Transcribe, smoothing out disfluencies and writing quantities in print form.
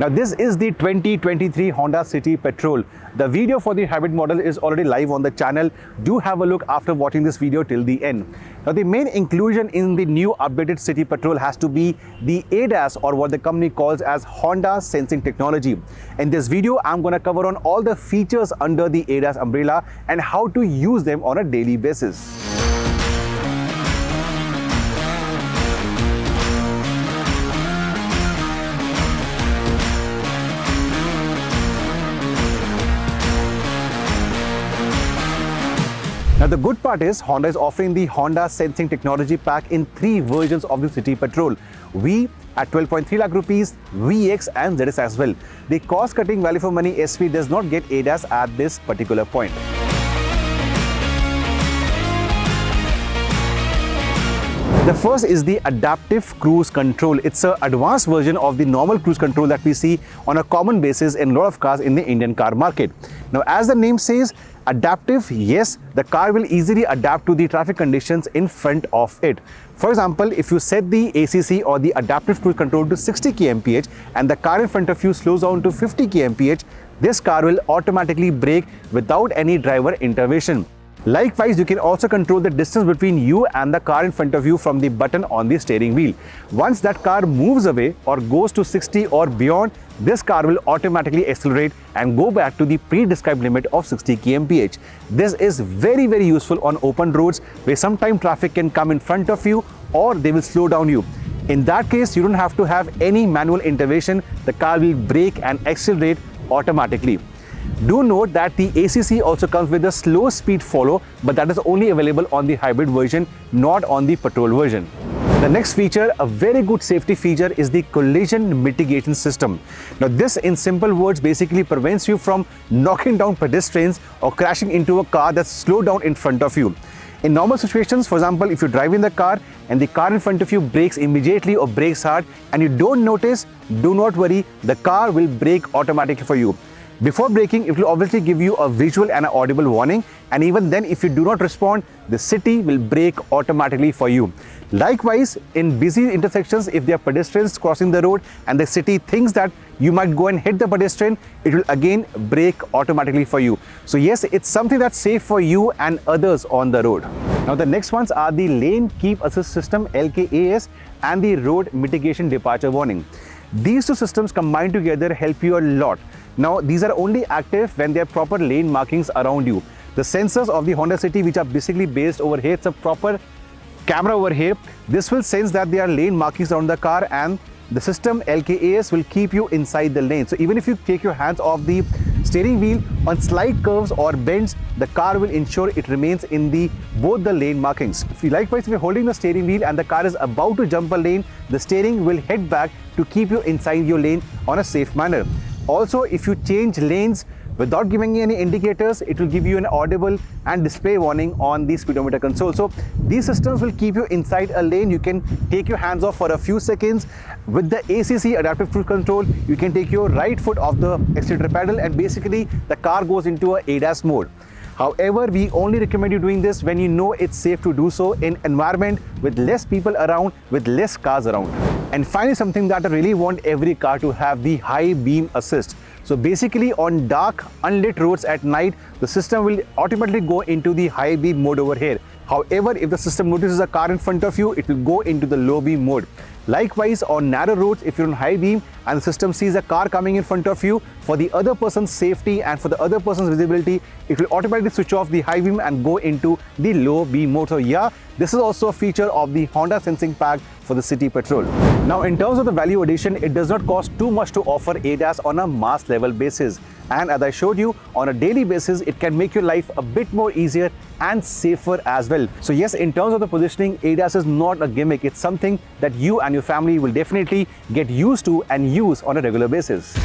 Now this is the 2023 Honda City Petrol. The video for the hybrid model is already live on the channel. Do have a look after watching this video till the end. Now the main inclusion in the new updated City Petrol has to be the ADAS, or what the company calls as Honda Sensing Technology. In this video, I'm going to cover on all the features under the ADAS umbrella and how to use them on a daily basis. Now the good part is Honda is offering the Honda Sensing Technology Pack in 3 versions of the City Petrol. V at 12.3 lakh rupees, VX and ZS as well. The cost-cutting value for money SV does not get ADAS at this particular point. The first is the Adaptive Cruise Control. It's an advanced version of the normal cruise control that we see on a common basis in a lot of cars in the Indian car market. Now, as the name says, adaptive, yes, the car will easily adapt to the traffic conditions in front of it. For example, if you set the ACC or the Adaptive Cruise Control to 60 kmph and the car in front of you slows down to 50 kmph, this car will automatically brake without any driver intervention. Likewise, you can also control the distance between you and the car in front of you from the button on the steering wheel. Once that car moves away or goes to 60 or beyond, this car will automatically accelerate and go back to the pre-described limit of 60 kmph. This is very useful on open roads where sometimes traffic can come in front of you or they will slow down you. In that case, you don't have to have any manual intervention. The car will brake and accelerate automatically. Do note that the ACC also comes with a slow speed follow, but that is only available on the hybrid version, not on the petrol version. The next feature, a very good safety feature, is the collision mitigation system. Now this, in simple words, basically prevents you from knocking down pedestrians or crashing into a car that's slowed down in front of you. In normal situations, for example, if you drive in the car and the car in front of you brakes immediately or brakes hard and you don't notice, do not worry, the car will brake automatically for you. Before braking, it will obviously give you a visual and an audible warning, and even then, if you do not respond, the city will brake automatically for you. Likewise, in busy intersections, if there are pedestrians crossing the road and the city thinks that you might go and hit the pedestrian, it will again brake automatically for you. So yes, it's something that's safe for you and others on the road. Now the next ones are the Lane Keep Assist System LKAS and the Road Mitigation Departure Warning. These two systems combined together help you a lot. Now, these are only active when there are proper lane markings around you. The sensors of the Honda City, which are basically based over here, it's a proper camera over here. This will sense that there are lane markings around the car, and the system LKAS will keep you inside the lane. So even if you take your hands off the steering wheel on slight curves or bends, the car will ensure it remains in both the lane markings. Likewise, if you're holding the steering wheel and the car is about to jump a lane, the steering will head back to keep you inside your lane on a safe manner. Also, if you change lanes without giving any indicators, it will give you an audible and display warning on the speedometer console. So these systems will keep you inside a lane. You can take your hands off for a few seconds. With the ACC Adaptive Cruise Control, you can take your right foot off the accelerator pedal and basically the car goes into a ADAS mode. However, we only recommend you doing this when you know it's safe to do so in environment with less people around, with less cars around. And finally, something that I really want every car to have, the high beam assist. So basically on dark, unlit roads at night, the system will automatically go into the high beam mode over here. However, if the system notices a car in front of you, it will go into the low beam mode. Likewise, on narrow roads, if you're on high beam and the system sees a car coming in front of you, for the other person's safety and for the other person's visibility, it will automatically switch off the high beam and go into the low beam mode. So yeah, this is also a feature of the Honda Sensing Pack for the City Petrol. Now, in terms of the value addition, it does not cost too much to offer ADAS on a mass level basis. And as I showed you, on a daily basis, it can make your life a bit more easier and safer as well. So yes, in terms of the positioning, ADAS is not a gimmick. It's something that you and your family will definitely get used to and use on a regular basis.